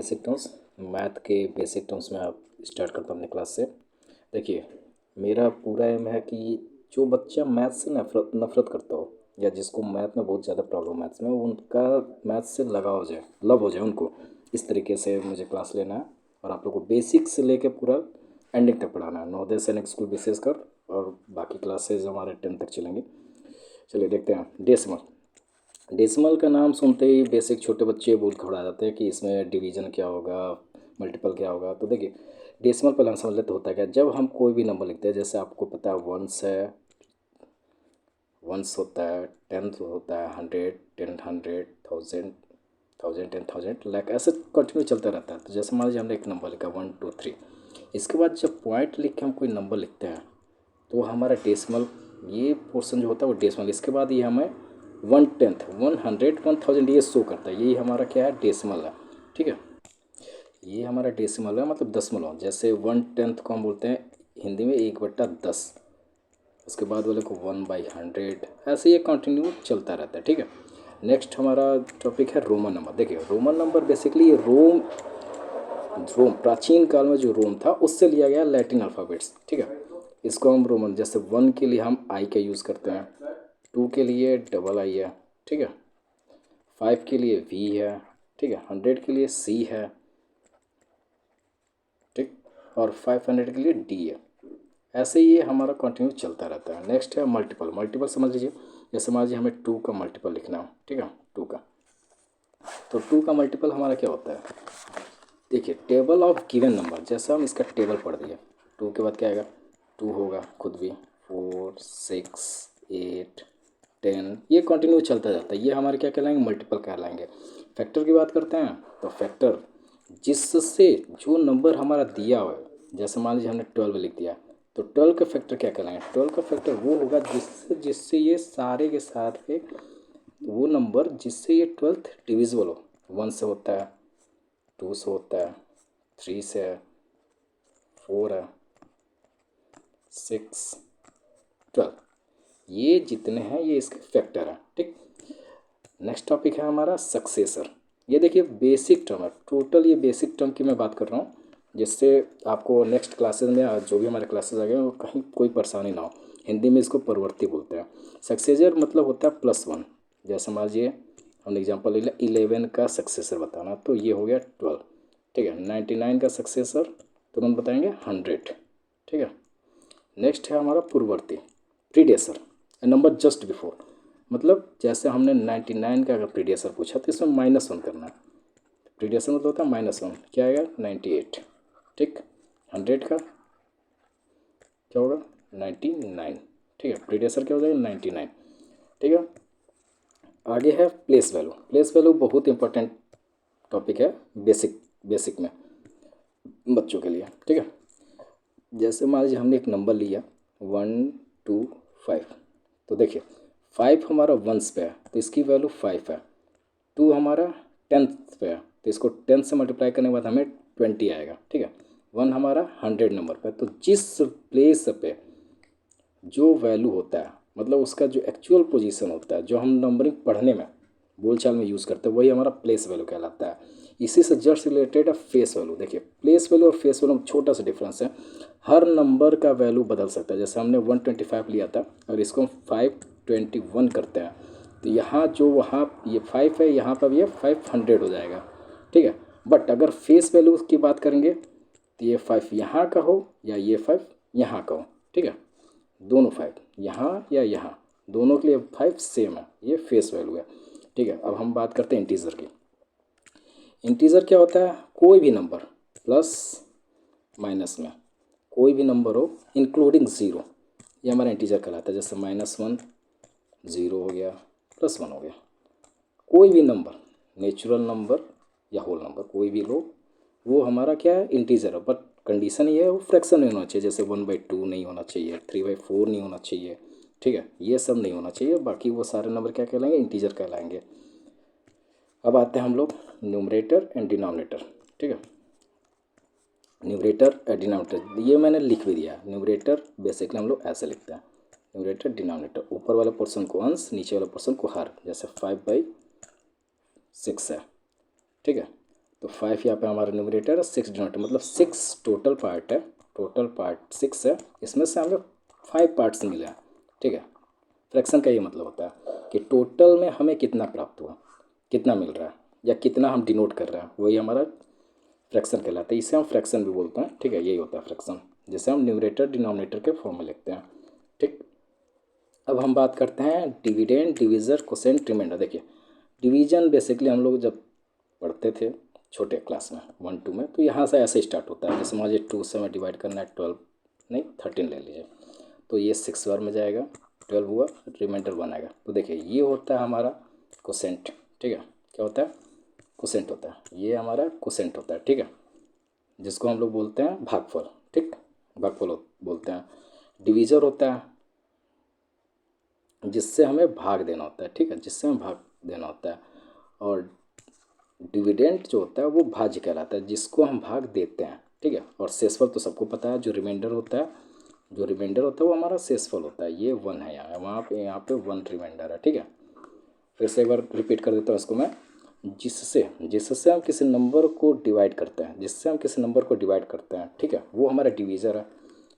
Basic terms, math के basic terms में आप स्टार्ट करता हूँ अपने क्लास से। देखिए, मेरा पूरा एम है कि जो बच्चा मैथ से नफरत नफरत करता हो या जिसको मैथ में बहुत ज़्यादा प्रॉब्लम मैथ्स में, उनका मैथ से लगाव हो जाए, लव हो जाए उनको। इस तरीके से मुझे क्लास लेना है और आप लोग को बेसिक से लेकर पूरा एंडिंग तक पढ़ाना है, नवोदय सैनिक स्कूल विशेषकर, और बाकी क्लासेज हमारे 10 तक चलेंगे। चलिए देखते हैं। डेसिमल का नाम सुनते ही बेसिक छोटे बच्चे बोल खड़ा जाते हैं कि इसमें डिवीजन क्या होगा, मल्टीपल क्या होगा। तो देखिए, डेसिमल पहले हम समझ लेते होता क्या है। जब हम कोई भी नंबर लिखते हैं, जैसे आपको पता है वंस है, वंस होता है, टेंथ होता है, 100, 10, 100, 1000, 1000, 10,000, लाइक ऐसे कंटिन्यू चलता रहता है। तो जैसे मान लीजिए हमने एक नंबर लिखा 1 2 3, इसके बाद जब पॉइंट लिख के हम कोई नंबर लिखते हैं तो हमारा डेसिमल, ये पोर्शन जो होता है वो डेसिमल, इसके बाद ये हमें 1/10, 100, 1000 ये शो करता है। यही हमारा क्या है, डेसिमल है। ठीक है, ये हमारा डेसिमल है, मतलब दशमलव। जैसे 1/10 को हम बोलते हैं हिंदी में 1/10, उसके बाद वाले को 1/100, ऐसे ये कंटिन्यू चलता रहता है। ठीक है, नेक्स्ट हमारा टॉपिक है रोमन नंबर। देखिए, रोमन नंबर बेसिकली ये रोम प्राचीन काल में जो रोम था उससे लिया गया लैटिन अल्फ़ाबेट्स। ठीक है, इसको हम रोमन, जैसे 1 के लिए हम आई का यूज़ करते हैं, 2 के लिए डबल आई है, ठीक है, 5 के लिए वी है, ठीक है, 100 के लिए सी है, ठीक, और 500 के लिए डी है। ऐसे ये हमारा कंटिन्यू चलता रहता है। नेक्स्ट है मल्टीपल। मल्टीपल समझ लीजिए, जैसे मान लीजिए हमें 2 का मल्टीपल लिखना है, ठीक है, 2 का, तो 2 का मल्टीपल हमारा क्या होता है। देखिए, टेबल ऑफ गिवन नंबर, जैसे हम इसका टेबल पढ़ दिए, 2 के बाद क्या आएगा, 2 होगा खुद भी, 4, 6, 8, 10, ये कंटिन्यू चलता जाता है। ये हमारे क्या कहलाएंगे, मल्टीपल कहलाएंगे। फैक्टर की बात करते हैं तो फैक्टर जिससे जो नंबर हमारा दिया हुआ है, जैसे मान लीजिए हमने 12 लिख दिया, तो 12 का फैक्टर क्या कहलाएंगे, 12 का फैक्टर वो होगा जिससे जिससे ये सारे के सारे वो नंबर जिससे ये 12th डिविजिबल हो। 1 से होता है, 2 से होता है, 3 से है, 4 है, 6, 12, ये जितने हैं ये इसके फैक्टर हैं। ठीक, नेक्स्ट टॉपिक है हमारा सक्सेसर। ये देखिए बेसिक टर्म है, टोटल ये बेसिक टर्म की मैं बात कर रहा हूँ, जिससे आपको नेक्स्ट क्लासेस में जो भी हमारे क्लासेस आ गए वो कहीं कोई परेशानी ना हो। हिंदी में इसको परवर्ती बोलते हैं। सक्सेसर मतलब होता है +1। जैसे मान लीजिए हमने एग्जाम्पल ले लिया, 11 का सक्सेसर बताना, तो ये हो गया 12। ठीक है, 99 का सक्सेसर तुरंत बताएंगे 100। ठीक है, नेक्स्ट है हमारा पूर्ववर्ती, प्रीडेसर, नंबर जस्ट बिफोर। मतलब जैसे हमने 99 का अगर प्रीडेसर पूछा तो इसमें -1 करना है। प्रीडेसर मतलब होता है -1, क्या आएगा, 98। ठीक, 100 का क्या होगा, 99। ठीक है, प्रीडेसर क्या हो जाएगा, 99। ठीक है, आगे है प्लेस वैल्यू। प्लेस वैल्यू बहुत इंपॉर्टेंट टॉपिक है बेसिक में बच्चों के लिए। ठीक है, जैसे मान लीजिए हमने एक नंबर लिया 1 2 5, तो देखिए 5 हमारा वंस पे है तो इसकी वैल्यू 5 है। 2 हमारा 10th पे है तो इसको 10 से मल्टीप्लाई करने के बाद हमें 20 आएगा। ठीक है, 1 हमारा 100 नंबर पे, तो जिस प्लेस पे जो वैल्यू होता है, मतलब उसका जो एक्चुअल पोजीशन होता है, जो हम नंबरिंग पढ़ने में बोलचाल में यूज़ करते हैं, वही हमारा प्लेस वैल्यू कहलाता है। इसी से जस्ट रिलेटेड है फेस वैल्यू। देखिए, प्लेस वैल्यू और फेस वैल्यू में छोटा सा डिफरेंस है, हर नंबर का वैल्यू बदल सकता है। जैसे हमने 125 लिया था और इसको हम 521 करते हैं, तो यहाँ जो वहाँ ये 5 है, यहाँ पर ये 500 हो जाएगा। ठीक है, बट अगर फेस वैल्यू की बात करेंगे तो ये 5 यहाँ का हो या ये 5 यहाँ का हो। ठीक है, दोनों 5 यहाँ या यहाँ, दोनों के लिए 5 सेम है, ये फेस वैल्यू है। ठीक है, अब हम बात करते हैं इंटीजर की। इंटीजर क्या होता है, कोई भी नंबर प्लस माइनस में कोई भी नंबर हो इंक्लूडिंग ज़ीरो, ये हमारा इंटीजर कहलाता है। जैसे -1 0 हो गया, +1 हो गया। कोई भी नंबर, नेचुरल नंबर या होल नंबर कोई भी लो, वो हमारा क्या है, इंटीजर है। बट कंडीशन ये है वो फ्रैक्शन नहीं होना चाहिए, जैसे 1/2 नहीं होना चाहिए, 3/4 नहीं होना चाहिए। ठीक है, ये सब नहीं होना चाहिए, बाकी वो सारे नंबर क्या कहलाएंगे, इंटीजर कहलाएंगे। अब आते हैं हम लोग न्यूमरेटर एंड डिनोमिनेटर। ठीक है, न्यूमरेटर और डिनोमिनेटर ये मैंने लिख भी दिया। न्यूमरेटर बेसिकली हम लोग ऐसे लिखते हैं, न्यूमरेटर डिनोमिनेटर, ऊपर वाला पोर्शन को अंश, नीचे वाला पोर्शन को हर। जैसे 5/6 है। ठीक है, तो 5 यहाँ पे हमारा न्यूमरेटर है, 6 डिनोमिनेटर, मतलब 6 टोटल पार्ट है, टोटल पार्ट 6 है, इसमें से हमें 5 पार्ट्स मिले हैं। ठीक है, फ्रैक्शन का ये मतलब होता है कि टोटल में हमें कितना प्राप्त हुआ, कितना मिल रहा है या कितना हम डिनोट कर रहे हैं, वही हमारा फ्रैक्शन कहलाता है। इसे हम फ्रैक्शन भी बोलते हैं। ठीक है, यही होता है फ्रैक्शन, जिसे हम न्यूमरेटर डिनोमिनेटर के फॉर्म में लिखते हैं। ठीक, अब हम बात करते हैं डिविडेंड, डिविजर, कोसेंट, रिमाइंडर। देखिए डिवीजन बेसिकली हम लोग जब पढ़ते थे छोटे क्लास में 1-2 में, तो यहाँ से ऐसे स्टार्ट होता है। जैसे मान लीजिए 2 से हमें डिवाइड करना है, 12 नहीं 13 ले लीजिए, तो ये 6 बार में जाएगा, 12 हुआ, रिमाइंडर 1 आएगा। तो देखिए ये होता है हमारा कोसेंट। ठीक है, क्या होता है, कोसेंट होता है, ये हमारा कोसेंट होता है। ठीक है, जिसको हम लोग बोलते हैं भागफल। ठीक, भागफल बोलते हैं। डिवीजर होता है जिससे हमें भाग देना होता है। ठीक है, जिससे हमें भाग देना होता है। और डिविडेंड जो होता है वो भाज्य कहलाता है, जिसको हम भाग देते हैं। ठीक है, और शेषफल तो सबको पता है, जो रिमाइंडर होता है, जो रिमाइंडर होता है वो हमारा शेषफल होता है। ये 1 है, यहाँ पे 1 रिमाइंडर है। ठीक है, फिर से एक बार रिपीट कर देता हूँ इसको मैं। जिससे जिससे हम किसी नंबर को डिवाइड करते हैं, जिससे हम किसी नंबर को डिवाइड करते हैं, ठीक है, वो हमारा डिवीज़र है।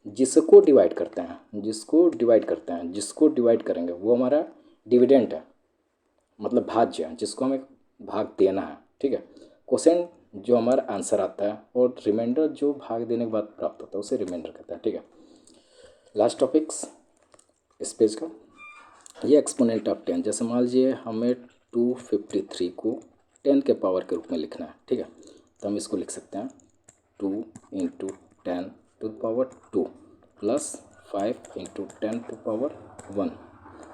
जिसको डिवाइड करते हैं, जिसको डिवाइड करते हैं, जिसको डिवाइड करेंगे वो हमारा डिविडेंड है, मतलब भाज्य है, जिसको हमें भाग देना है। ठीक है, कोसेंट जो हमारा आंसर आता है, और रिमाइंडर जो भाग देने के बाद प्राप्त होता है उसे रिमाइंडर कहते हैं। ठीक है, लास्ट टॉपिक्स इस पेज का, ये एक्सपोनेंट ऑफ 10। जैसे मान लीजिए हमें 253 को 10 के पावर के रूप में लिखना है। ठीक है, तो हम इसको लिख सकते हैं 2 into 10 to power 2 plus 5 into 10 to power 1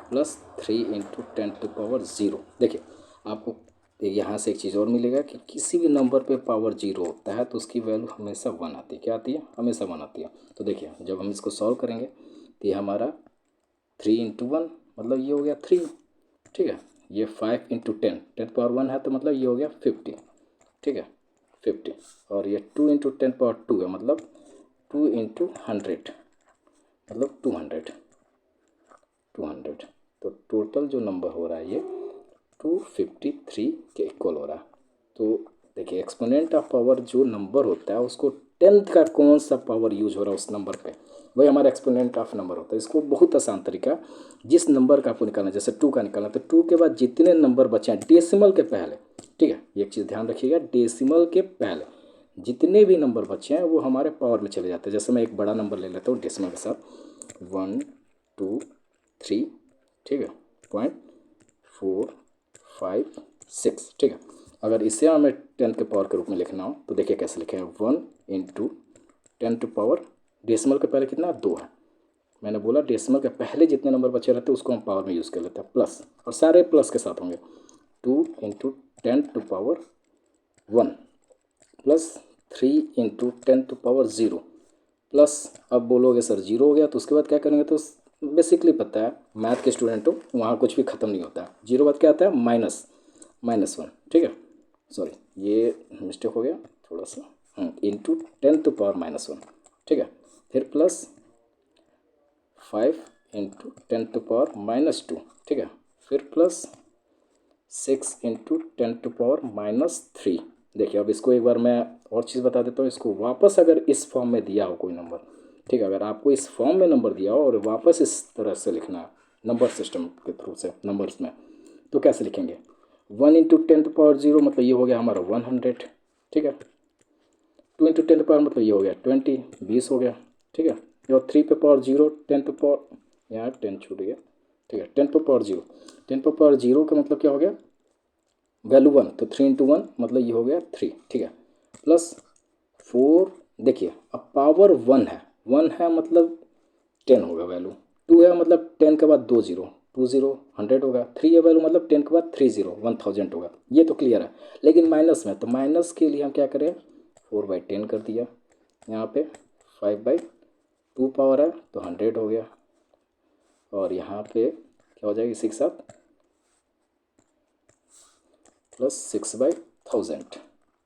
plus 3 into 10 to power 0। देखिए आपको यहाँ से एक चीज़ और मिलेगा कि किसी भी नंबर पे पावर 0 होता है तो उसकी वैल्यू हमेशा 1 आती है। क्या आती है, हमेशा 1 आती है। तो देखिए जब हम इसको सॉल्व करेंगे तो ये हमारा 3 इंटू 1 मतलब ये हो गया 3। ठीक है, ये 5 इंटू 10 पावर 1 है तो मतलब ये हो गया 50। ठीक है, 50। और ये 2 इंटू 10 पावर 2 है, मतलब 2 इंटू 100 मतलब 200। तो टोटल जो नंबर हो रहा है ये 253 के इक्वल हो रहा है। तो देखिए एक्सपोनेंट ऑफ पावर जो नंबर होता है उसको 10th का कौन सा पावर यूज हो रहा है उस नंबर पे, वही हमारा एक्सपोनेंट ऑफ नंबर होता है। इसको बहुत आसान तरीका, जिस नंबर का आपको निकालना है, जैसे 2 का निकालना, तो 2 के बाद जितने नंबर बचे हैं डेसिमल के पहले, ठीक है, एक चीज़ ध्यान रखिएगा, डेसिमल के पहले जितने भी नंबर बचे हैं वो हमारे पावर में चले जाते हैं। जैसे मैं एक बड़ा नंबर ले लेता हूँ डेसिमल के साथ 1 2 3, ठीक है, 0.456। ठीक है, अगर इसे हमें 10 के पावर के रूप में लिखना हो तो देखिए कैसे लिखें, 1 इंटू 10 टू पावर, डेसिमल के पहले कितना 2 है, मैंने बोला डेसिमल के पहले जितने नंबर बचे रहते हैं उसको हम पावर में यूज़ कर लेते हैं, प्लस, और सारे प्लस के साथ होंगे, 2 into 10 to power 1 plus 3 into 10 to power 0 plus, अब बोलोगे सर 0 हो गया तो उसके बाद क्या करेंगे, तो बेसिकली पता है मैथ के स्टूडेंट हो वहाँ कुछ भी ख़त्म नहीं होता है, 0 बाद क्या आता है -1। ठीक है, सॉरी ये मिस्टेक हो गया थोड़ा सा, इंटू 10 टू पावर -1। ठीक है, फिर प्लस 5 इंटू 10 टू पावर -2। ठीक है, फिर प्लस 6 इंटू 10 टू पावर -3। देखिए अब इसको एक बार मैं और चीज़ बता देता हूँ, इसको वापस अगर इस फॉर्म में दिया हो कोई नंबर, ठीक है, अगर आपको इस फॉर्म में नंबर दिया हो और वापस इस तरह से लिखना है नंबर सिस्टम के थ्रू से नंबर्स में, तो कैसे लिखेंगे, 1 इंटू 10 टू पावर 0 मतलब ये हो गया हमारा 100। ठीक है, 2 इंटू 10 टू पावर मतलब ये हो गया 20 हो गया। ठीक है, और 3 पे पावर 0, 10 पे पावर, यहाँ 10 छूट गया। ठीक है, 10 पे पावर 0, 10 पे पावर 0 का मतलब क्या हो गया, वैल्यू 1, तो 3 इंटू 1 मतलब ये हो गया 3। ठीक है, प्लस 4, देखिए अब पावर 1 है, 1 है मतलब 10 होगा वैल्यू, 2 है मतलब 10 के बाद 2 0, 2 0 100 होगा, 3 है वैल्यू मतलब 10 के बाद 3 0 1000 होगा। ये तो क्लियर है, लेकिन माइनस में, तो माइनस के लिए हम क्या करें, 4/10 कर दिया, यहाँ पे 5/2 पावर है तो 100 हो गया, और यहाँ पे क्या हो जाएगा इसी के साथ प्लस 6/1000।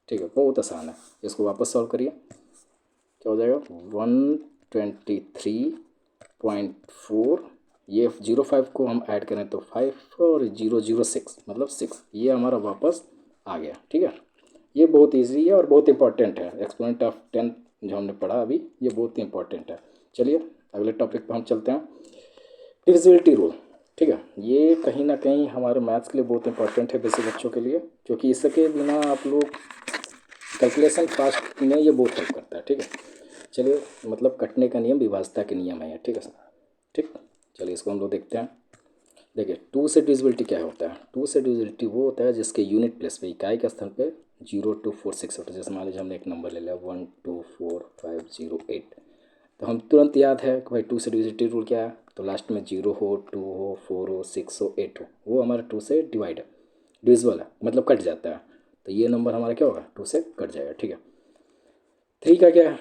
ठीक है, बहुत आसान है, इसको वापस सॉल्व करिए, क्या हो जाएगा 123.4, ये 05 को हम ऐड करें तो 5 और 006 मतलब 6, ये हमारा वापस आ गया। ठीक है, ये बहुत इजी है और बहुत इंपॉर्टेंट है। एक्सपोनेंट ऑफ 10 जो हमने पढ़ा अभी, ये बहुत इंपॉर्टेंट है। चलिए अगले टॉपिक पे हम चलते हैं, डिविजिबिलिटी रूल। ठीक है, ये कहीं ना कहीं हमारे मैथ्स के लिए बहुत इंपॉर्टेंट है, बेसिक बच्चों के लिए, क्योंकि इसके बिना आप लोग कैलकुलेशन फास्ट में ये बहुत हेल्प करता है। ठीक है, चलिए मतलब कटने का नियम विभाजता के नियम है ये। ठीक है सर, ठीक। चलिए इसको हम लोग देखते हैं। देखिए 2 से डिविजिबिलिटी क्या होता है। 2 से डिविजिबिलिटी वो होता है जिसके यूनिट प्लेस पे, इकाई के स्थान पे 0 2 4 6 होता है। जैसे मान लीजिए हमने एक नंबर ले लिया 1 2 4 5 0 8, तो हम तुरंत याद है कि भाई 2 से डिविजिबिलिटी रूल क्या है, तो लास्ट में 0 हो 2 हो 4 हो 6 हो 8 हो, वो हमारा 2 से डिवाइड है, डिविजिबल है, मतलब कट जाता है। तो ये नंबर हमारा क्या होगा, 2 से कट जाएगा। ठीक है, 3 का क्या है,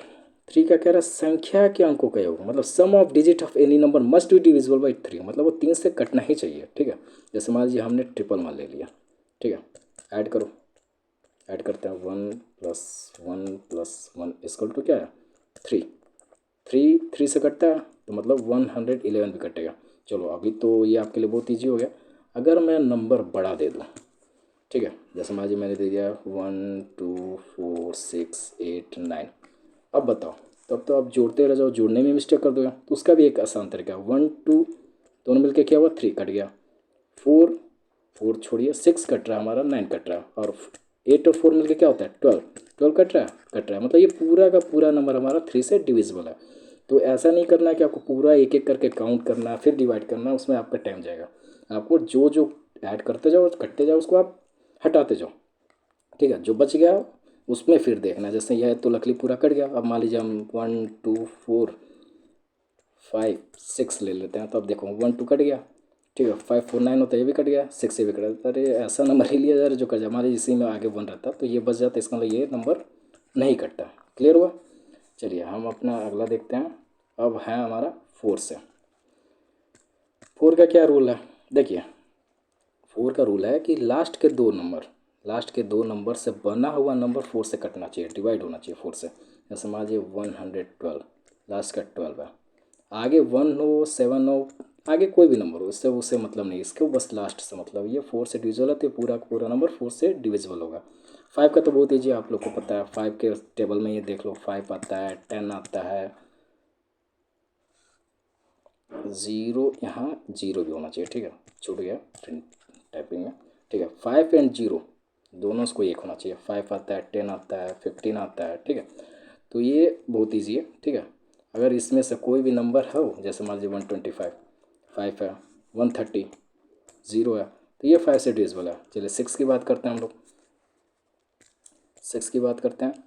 3 का कह रहा है संख्या के अंकों का योग, मतलब sum of digit of any number must be divisible by 3, मतलब वो 3 से कटना ही चाहिए। ठीक है, जैसे मान लीजिए हमने 111 ले लिया। ठीक है, ऐड करो, ऐड करते हैं 1 + 1 + 1 इक्वल टू क्या है 3। 3 से कटता है तो मतलब 111 भी कटेगा। चलो अभी तो ये आपके लिए बहुत ईजी हो गया। अगर मैं नंबर बड़ा दे दूँ, ठीक है, जैसे मान लीजिए मैंने दे दिया 1 2 4 6 8 9, अब बताओ, तब तो आप जोड़ते रह जाओ, जोड़ने में मिस्टेक कर दोगे। तो उसका भी एक आसान तरीका है, 1 2 दोनों मिलके क्या हुआ 3 कट गया, 4 4 छोड़िए 6 कट रहा है हमारा, 9 कट रहा है, और 8 और 4 मिलके क्या होता है 12, 12 कट रहा है, मतलब ये पूरा का पूरा नंबर हमारा 3 से डिविजिबल है। तो ऐसा नहीं करना है कि आपको पूरा एक एक करके काउंट करना है फिर डिवाइड करना है, उसमें आपका टाइम जाएगा। आपको जो जो ऐड करते जाओ कटते जाओ उसको आप हटाते जाओ। ठीक है, जो बच गया उसमें फिर देखना, जैसे यह तो लकली पूरा कट गया। अब मान लीजिए हम 1 2 4 5 6 ले लेते हैं, तो अब देखो 1 2 कट गया। ठीक है, 5 4 9 होता है, ये भी कट गया, 6 से भी कट गया। अरे ऐसा नंबर ही लिया जा रहा जो कट जाए, हमारे इसी में आगे 1 रहता तो ये बच जाता, इसका मतलब ये नंबर नहीं कटता। क्लियर हुआ। चलिए हम अपना अगला देखते हैं। अब है हमारा 4 से। 4 का क्या रूल है, देखिए 4 का रूल है कि लास्ट के दो नंबर से बना हुआ नंबर 4 से कटना चाहिए, डिवाइड होना चाहिए 4 से। जैसे मान लीजिए 112, लास्ट का 12 है, आगे 1 हो 7 हो, आगे कोई भी नंबर हो, इससे उससे मतलब नहीं, इसके बस लास्ट से मतलब। ये 4 से डिविजिबल है तो ये पूरा का पूरा नंबर 4 से डिविजिबल होगा। 5 का तो बहुत ईजी आप लोग को पता है, 5 के टेबल में ये देख लो 5 आता है, 10 आता है, 0 यहाँ 0 भी होना चाहिए। ठीक है, छूट गया टाइपिंग में। ठीक है, 5 एंड 0 दोनों को एक होना चाहिए, 5 आता है 10 आता है 15 आता है। ठीक है, तो ये बहुत ईजी है। ठीक है, अगर इसमें से कोई भी नंबर हो, जैसे मान लीजिए 125 5 है, 130 0 है, तो ये 5 से डिविजिबल है। चलिए 6 की बात करते हैं हम लोग, 6 की बात करते हैं।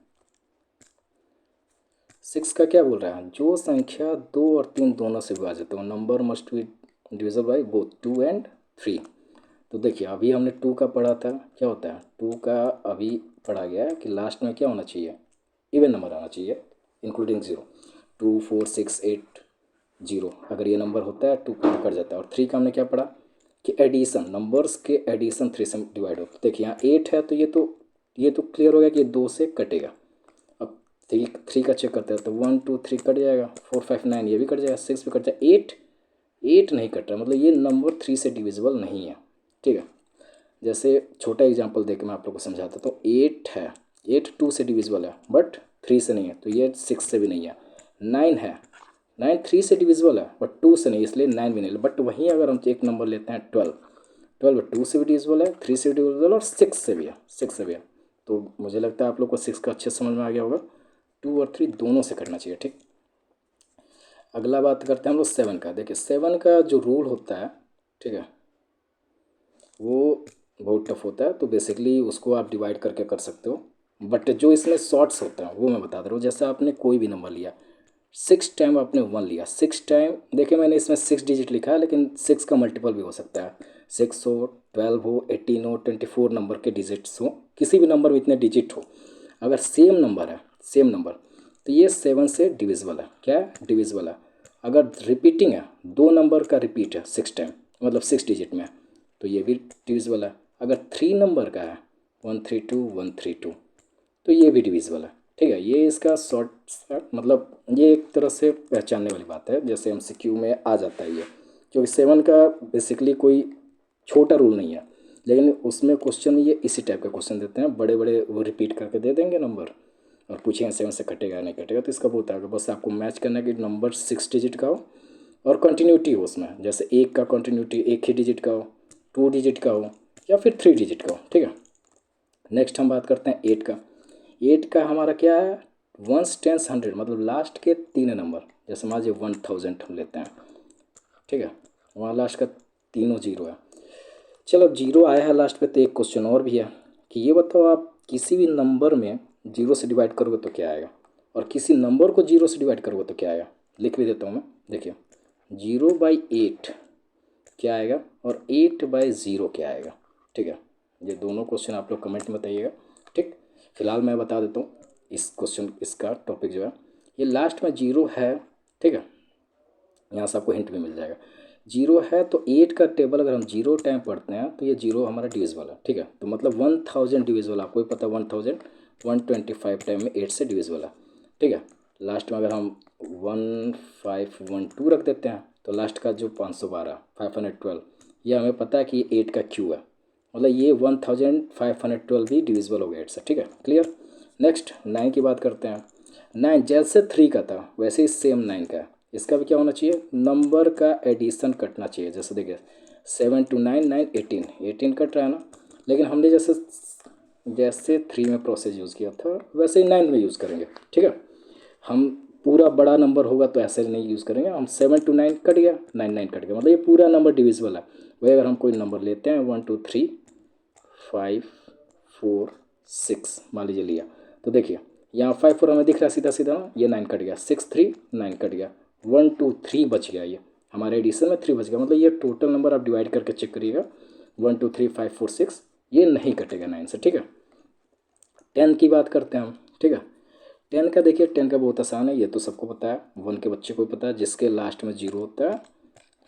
6 का क्या बोल रहा है, जो संख्या 2 और 3 दोनों से विभाजित हो, number must be divisible by both 2 and 3। तो देखिए अभी हमने 2 का पढ़ा था, क्या होता है 2 का अभी पढ़ा गया है कि लास्ट में क्या होना चाहिए, इवन नंबर आना चाहिए इंक्लूडिंग 0। 2 4 6 8 0, अगर ये नंबर होता है 2 कट जाता है। और 3 का हमने क्या पढ़ा कि एडिशन, नंबर्स के एडिशन 3 से डिवाइड होता है। देखिए यहाँ 8 है तो ये तो क्लियर हो गया कि ये 2 से कटेगा। अब 3 का चेक करते हैं तो 1 2 3 कट जाएगा, 4 5 9 ये भी कट जाएगा, 6 भी कट जाएगा, 8 नहीं कट रहा, मतलब ये नंबर 3 से डिविजिबल नहीं है। ठीक है, जैसे छोटा एग्जांपल देके मैं आप लोग को समझाता, तो 8 है, 8 2 से डिविजिबल है बट 3 से नहीं है, तो ये 6 से भी नहीं है। 9 है, 9 3 से डिविजिबल है बट 2 से नहीं, इसलिए 9 भी नहीं। बट वहीं अगर हम एक नंबर लेते हैं 12, 12 2 से भी डिविजिबल है, 3 से भी डिविजिबल और 6 से भी है, 6 से भी है। तो मुझे लगता है आप लोग को 6 का अच्छे समझ में आ गया होगा। 2 और 3 दोनों से करना चाहिए। ठीक, अगला बात करते हैं हम लोग 7 का। देखिए 7 का जो रूल होता है, ठीक है, वो बहुत टफ होता है, तो बेसिकली उसको आप डिवाइड करके कर सकते हो। बट जो इसमें शॉर्ट्स होते हैं वो मैं बता दे रहा हूँ। जैसे आपने कोई भी नंबर लिया, 6 टाइम आपने 1 लिया, 6 टाइम, देखिए मैंने इसमें 6 डिजिट लिखा है, लेकिन 6 का मल्टीपल भी हो सकता है, 6 हो 12 हो 18 हो 24 नंबर के डिजिट्स हो, किसी भी नंबर में इतने डिजिट हो, अगर सेम नंबर है, सेम नंबर, तो ये 7 से डिविजिबल है। क्या है, डिविजिबल है। अगर रिपीटिंग है, दो नंबर का रिपीट है 6 टाइम, मतलब 6 डिजिट में, तो ये भी डिविजिबल है। अगर 3 नंबर का है 132 132, तो ये भी डिविजिबल है। ठीक है, ये इसका शॉर्ट मतलब ये एक तरह से पहचानने वाली बात है, जैसे MCQ में आ जाता है ये, क्योंकि 7 का बेसिकली कोई छोटा रूल नहीं है। लेकिन उसमें क्वेश्चन में ये इसी टाइप का क्वेश्चन देते हैं, बड़े बड़े वो रिपीट करके दे देंगे नंबर और पूछेंगे 7 से कटेगा नहीं कटेगा, तो इसका बहुत आगे बस आपको मैच करना है कि नंबर 6 डिजिट का हो और कंटिन्यूटी हो उसमें, जैसे एक का कंटिन्यूटी एक ही डिजिट का हो, 2 डिजिट का हो या फिर 3 डिजिट का हो, ठीक है। नेक्स्ट हम बात करते हैं 8 का। 8 का हमारा क्या है, 1s 10s 100 मतलब लास्ट के 3 नंबर, जैसे मान लीजिए 1000 हम लेते हैं, ठीक है, वहाँ लास्ट का तीनों जीरो है। चलो जीरो आया है लास्ट पे, तो एक क्वेश्चन और भी है कि ये बताओ आप किसी भी नंबर में जीरो से डिवाइड करोगे तो क्या आएगा, और किसी नंबर को जीरो से डिवाइड करोगे तो क्या आएगा। लिख भी देता हूँ मैं, देखिए 0/8 क्या आएगा और 8/0 क्या आएगा, ठीक है। ये दोनों क्वेश्चन आप लोग कमेंट में बताइएगा, ठीक। फिलहाल मैं बता देता हूँ इस क्वेश्चन, इसका टॉपिक जो है ये लास्ट में जीरो है, ठीक है। यहाँ से आपको हिंट भी मिल जाएगा। जीरो है तो 8 का टेबल अगर हम जीरो टाइम पढ़ते हैं तो ये जीरो हमारा डिविजिबल है, ठीक है। तो मतलब 1000 डिविजिबल, आपको भी पता है 1000 125 टाइम में 8 से डिविजिबल है, ठीक है। लास्ट में अगर हम 1512 रख देते हैं तो लास्ट का जो 512 512 ये हमें पता है कि ये 8 का क्यू है, मतलब ये 1512 भी डिविजिबल हो गया 8 से, ठीक है, क्लियर। नेक्स्ट 9 की बात करते हैं। 9 जैसे 3 का था वैसे ही सेम 9 का है, इसका भी क्या होना चाहिए, नंबर का एडिशन कटना चाहिए। जैसे देखिए 7 to 9 9 18 18 कट रहा है ना, लेकिन हमने जैसे जैसे 3 में प्रोसेस यूज़ किया था वैसे ही 9 में यूज़ करेंगे, ठीक है। हम पूरा बड़ा नंबर होगा तो ऐसे नहीं यूज़ करेंगे, हम 7 to 9 कट गया 9 9 कट गया, मतलब ये पूरा नंबर डिविजिबल है। वही अगर हम कोई नंबर लेते हैं 1 2 3 5 4 6 मान लीजिए लिया, तो देखिए यहाँ 5 4 हमें दिख रहा है सीधा सीधा ना, ये 9 कट गया, 6 3 9 कट गया, 1 2 3 बच गया, ये हमारे एडिशन में 3 बच गया, मतलब ये टोटल नंबर आप डिवाइड करके चेक करिएगा 1 2 3 5 4 6 ये नहीं कटेगा 9 से, ठीक है। 10 की बात करते हैं हम, ठीक है। 10 का देखिए 10 का बहुत आसान है, ये तो सबको पता है, 1 के बच्चे को भी पता है, जिसके लास्ट में जीरो होता है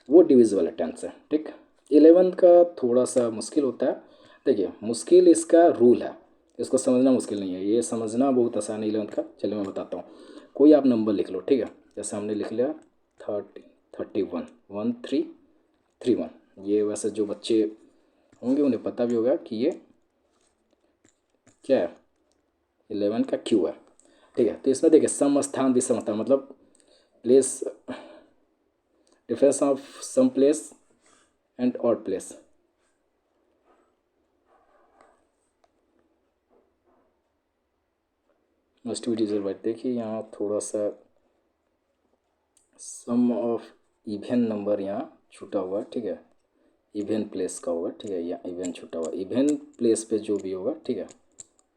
वो डिविजिबल है 10 से, ठीक। 11 का थोड़ा सा मुश्किल होता है, देखिए मुश्किल इसका रूल है, इसको समझना मुश्किल नहीं है, ये समझना बहुत आसान है 11 का। चलिए मैं बताता हूँ, कोई आप नंबर लिख लो, ठीक है, जैसे हमने लिख लिया 30 31 1331, ये वैसे जो बच्चे होंगे उन्हें पता भी होगा कि ये क्या है, 11 का क्यू है, ठीक है। तो इसमें देखिए सम स्थान विषम स्थान मतलब प्लेस, डिफरेंस ऑफ सम place and odd place, must be divisible by, देखिए यहाँ थोड़ा सा सम ऑफ इवन नंबर यहाँ छूटा हुआ है, ठीक है, इवन प्लेस का होगा, ठीक है, यहाँ इवन छूटा हुआ, इवन प्लेस पे जो भी होगा, ठीक है।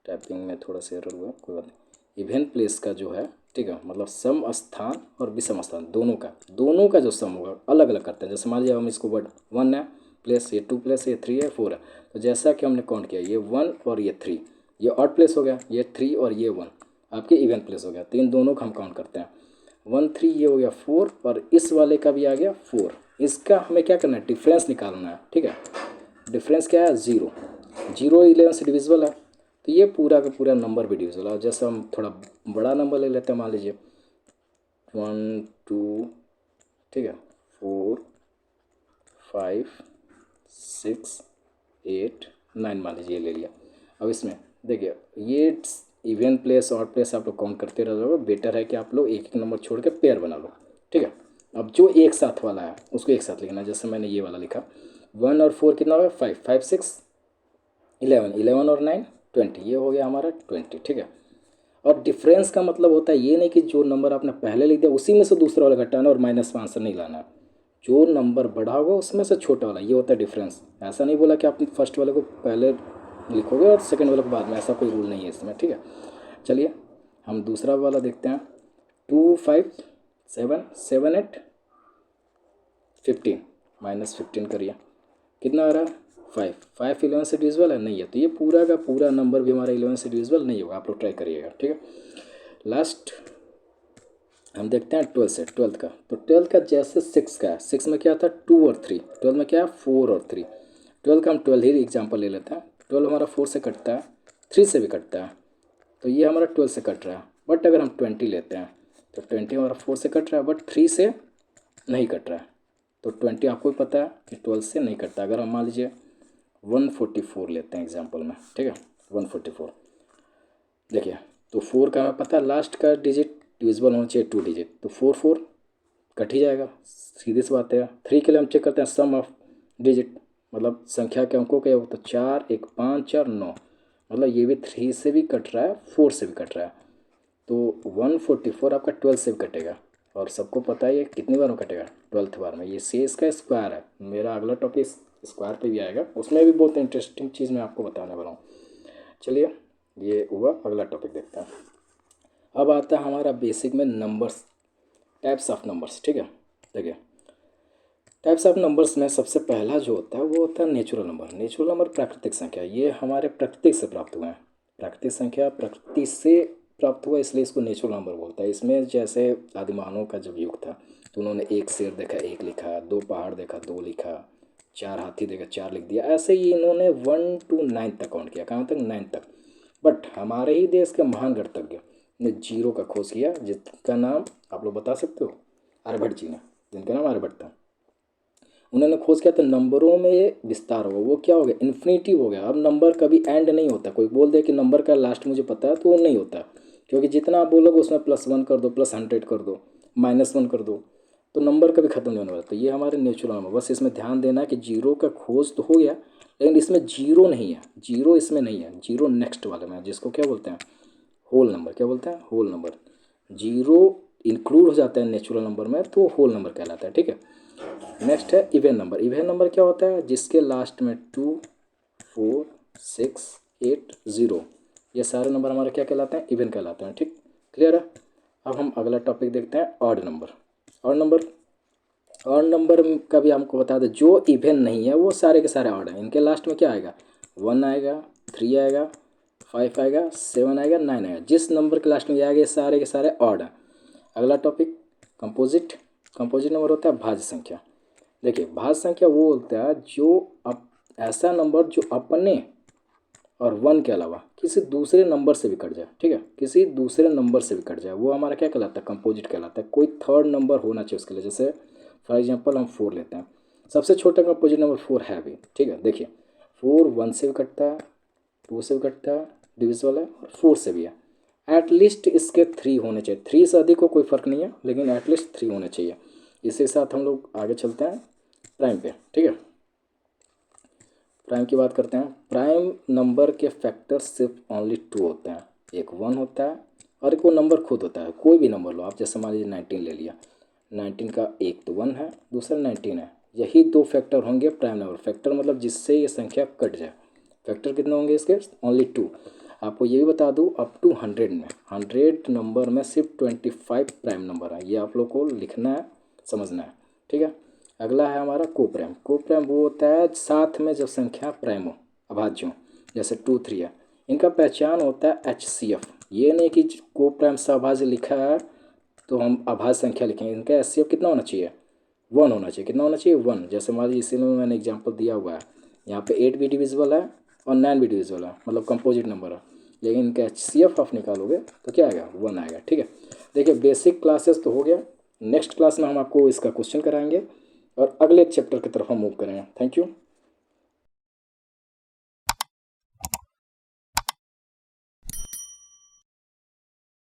टाइपिंग में थोड़ा सा एरर हुआ, कोई बात नहीं। इवन प्लेस का जो है, ठीक है, मतलब सम स्थान और विषम स्थान दोनों का जो सम होगा अलग अलग करते हैं। जैसे मान लीजिए हम इसको वर्ड 1 है प्लेस, ये 2 प्लेस, ये 3 है 4 है, तो जैसा कि हमने काउंट किया ये 1 और ये 3, ये ऑड प्लेस हो गया, ये 3 और ये 1 आपके इवन प्लेस हो गया, तो इन दोनों का हम काउंट करते हैं 1 3, ये हो गया 4 और इस वाले का भी आ गया 4। इसका हमें क्या करना है, डिफरेंस निकालना है, ठीक है। डिफरेंस क्या है, ज़ीरो, जीरो 11 से डिविजिबल है, तो ये पूरा का पूरा नंबर भी डिविजिबल है। जैसे हम थोड़ा बड़ा नंबर ले लेते हैं, मान लीजिए 1 2, ठीक है, 4 5 6 8 9 मान लीजिए ले लिया। अब इसमें देखिए ये इवन प्लेस और प्लेस आप लोग काउंट करते रह जाओगे, बेटर है कि आप लोग एक एक नंबर छोड़ के पेयर बना लो, ठीक है। अब जो एक साथ वाला है उसको एक साथ लिखना है, जैसे मैंने ये वाला लिखा 1 और 4 कितना होगा 5 5 6 11 11 और 9 20, ये हो गया हमारा 20, ठीक है। और डिफरेंस का मतलब होता है ये नहीं कि जो नंबर आपने पहले लिख दिया उसी में से दूसरा वाला घटाना और माइनस में आंसर नहीं लाना है, जो नंबर बड़ा होगा उसमें से छोटा वाला, ये होता है डिफरेंस। ऐसा नहीं बोला कि आप फर्स्ट वाले को पहले लिखोगे और सेकंड वाले को बाद में, ऐसा कोई रूल नहीं है इसमें, ठीक है। चलिए हम दूसरा वाला देखते हैं 2 5 7 7 8 15 -15 करिए, कितना आ रहा है 5 5 11 से डिविजिबल है नहीं है, तो ये पूरा का पूरा नंबर भी हमारा 11 से डिविजिबल नहीं होगा, आप लोग ट्राई करिएगा, ठीक है। लास्ट हम देखते हैं 12 से, 12th का, तो 12th का जैसे 6 का है, 6 में क्या था 2 और 3, 12 में क्या है 4 और 3, 12 का हम 12 ही एग्जाम्पल ले लेते हैं। 12 हमारा 4 से कटता है, 3 से भी कटता है, तो ये हमारा 12 से कट रहा है। बट अगर हम 20 लेते हैं तो 20 हमारा 4 से कट रहा है बट 3 से नहीं कट रहा है, तो 20 आपको भी पता है कि 12 से नहीं कटता। अगर हम मान लीजिए 144 लेते हैं एग्जाम्पल में, ठीक है। 144 देखिए, तो 4 का हमें पता है लास्ट का डिजिट डिविजिबल होना चाहिए 2 डिजिट, तो 4 कट ही जाएगा, सीधी सी बात है। 3 के लिए हम चेक करते हैं सम ऑफ डिजिट, मतलब संख्या के अंकों के, तो 4 1 5 4 9, मतलब ये भी 3 से भी कट रहा है, 4 से भी कट रहा है, तो 144 आपका 12 से भी कटेगा। और सबको पता है ये कितनी बार में कटेगा, 12th बार में। ये से इसका स्क्वायर है। मेरा अगला टॉपिक स्क्वायर पे भी आएगा, उसमें भी बहुत इंटरेस्टिंग चीज़ मैं आपको बताने वाला हूँ। चलिए, ये हुआ, अगला टॉपिक देखते हैं। अब आता है हमारा बेसिक में नंबर्स, टाइप्स ऑफ नंबर्स, ठीक है। देखिए, टाइप्स ऑफ नंबर्स में सबसे पहला जो होता है वो होता है नेचुरल नंबर। नेचुरल नंबर प्राकृतिक संख्या, ये हमारे प्रकृति से प्राप्त हुए हैं। प्राकृतिक संख्या प्रकृति से प्राप्त हुआ, इसलिए इसको नेचुरल नंबर बोलता है। इसमें जैसे आदिमानव का जब युग था तो उन्होंने एक शेर देखा, एक लिखा, 2 पहाड़ देखा, 2 लिखा, 4 हाथी देखा, 4 लिख दिया। ऐसे ही इन्होंने 1 to 9 तक काउंट किया, कहाँ तक, 9 तक। बट हमारे ही देश के महान गणितज्ञ ने जीरो का खोज किया, जिसका नाम आप लोग बता सकते हो, आर्यभट्ट जी ने, जिनका नाम आर्यभट्ट था। उन्होंने खोज किया तो नंबरों में विस्तार होगा, वो क्या हो गया, इन्फिनिटी हो गया। अब नंबर कभी एंड नहीं होता। कोई बोल दे कि नंबर का लास्ट मुझे पता है, तो वो नहीं होता, क्योंकि जितना आप बोलोगे उसमें +1 कर दो, +100 कर दो, -1 कर दो, तो नंबर कभी ख़त्म नहीं होने वाला। तो ये हमारे नेचुरल नंबर, बस इसमें ध्यान देना है कि जीरो का खोज तो हो गया, लेकिन इसमें जीरो नहीं है, जीरो इसमें नहीं है, जीरो नेक्स्ट वाले में, जिसको क्या बोलते हैं, होल नंबर। क्या बोलते हैं, होल नंबर। जीरो इंक्लूड हो जाता है नेचुरल नंबर में, तो होल नंबर कहलाता है, ठीक है। नेक्स्ट है इवन नंबर। इवन नंबर क्या होता है, जिसके लास्ट में 2 4 6 8 0, ये सारे नंबर हमारे क्या कहलाते हैं, इवन कहलाते हैं, ठीक, क्लियर है। अब हम अगला टॉपिक देखते हैं, odd number. Odd number, odd number का भी हमको बता दें, जो इवन नहीं है वो सारे के सारे ऑड हैं। इनके लास्ट में क्या आएगा, 1 आएगा, 3 आएगा, 5 आएगा, 7 आएगा, 9 आएगा। जिस नंबर के लास्ट में ये आएगा, ये सारे के सारे ऑड हैं। अगला टॉपिक कंपोजिट। कंपोजिट नंबर होता है भाज्य संख्या। देखिए, भाज्य संख्या वो होता है जो ऐसा नंबर जो अपने और 1 के अलावा किसी दूसरे नंबर से भी कट जाए, ठीक है, किसी दूसरे नंबर से भी कट जाए, वो हमारा क्या कहलाता है, कंपोजिट कहलाता है। कोई थर्ड नंबर होना चाहिए उसके लिए। जैसे फॉर एग्जांपल हम 4 लेते हैं, सबसे छोटा कंपोजिट नंबर 4 है भी, ठीक है। देखिए, 4 1 से भी कटता है, 2 से भी कटता है, डिविजिबल है, और 4 से भी है। एटलीस्ट इसके 3 होने चाहिए, 3 से अधिक को कोई फ़र्क नहीं है, लेकिन एटलीस्ट 3 होने चाहिए। इसी के साथ हम लोग आगे चलते हैं प्राइम पे, ठीक है। प्राइम की बात करते हैं। प्राइम नंबर के फैक्टर सिर्फ ओनली 2 होते हैं, एक 1 होता है और एक वो नंबर खुद होता है। कोई भी नंबर लो आप, जैसे मान लीजिए 19 ले लिया, 19 का एक तो 1 है, दूसरा 19 है। यही 2 फैक्टर होंगे प्राइम नंबर। फैक्टर मतलब जिससे ये संख्या कट जाए। फैक्टर कितने होंगे इसके, ओनली 2। आपको ये भी बता दूँ, अप टू 100 में, 100 नंबर में सिर्फ 25 प्राइम नंबर है। ये आप लोग को लिखना है, समझना है, ठीक है। अगला है हमारा कोप्राइम। कोप्राइम वो होता है साथ में जब संख्या प्राइम हो, अभाज्य हो, जैसे 2 3 है। इनका पहचान होता है HCF। ये नहीं कि कोप्राइम सभाज्य लिखा है तो हम अभाज्य संख्या लिखेंगे। इनका HCF कितना होना चाहिए, 1 होना चाहिए। कितना होना चाहिए, 1। जैसे मान लीजिए, इसीलिए मैंने एग्जाम्पल दिया हुआ है, यहाँ पे 8 भी डिविजिबल है और 9 भी डिविजिबल है, मतलब कंपोजिट नंबर है। लेकिन इनका HCF आप निकालोगे तो क्या आएगा, 1 आएगा, ठीक है। देखिए, बेसिक क्लासेस तो हो गया। नेक्स्ट क्लास में हम आपको इसका क्वेश्चन कराएंगे और अगले चैप्टर की तरफ हम मूव करेंगे। Thank you.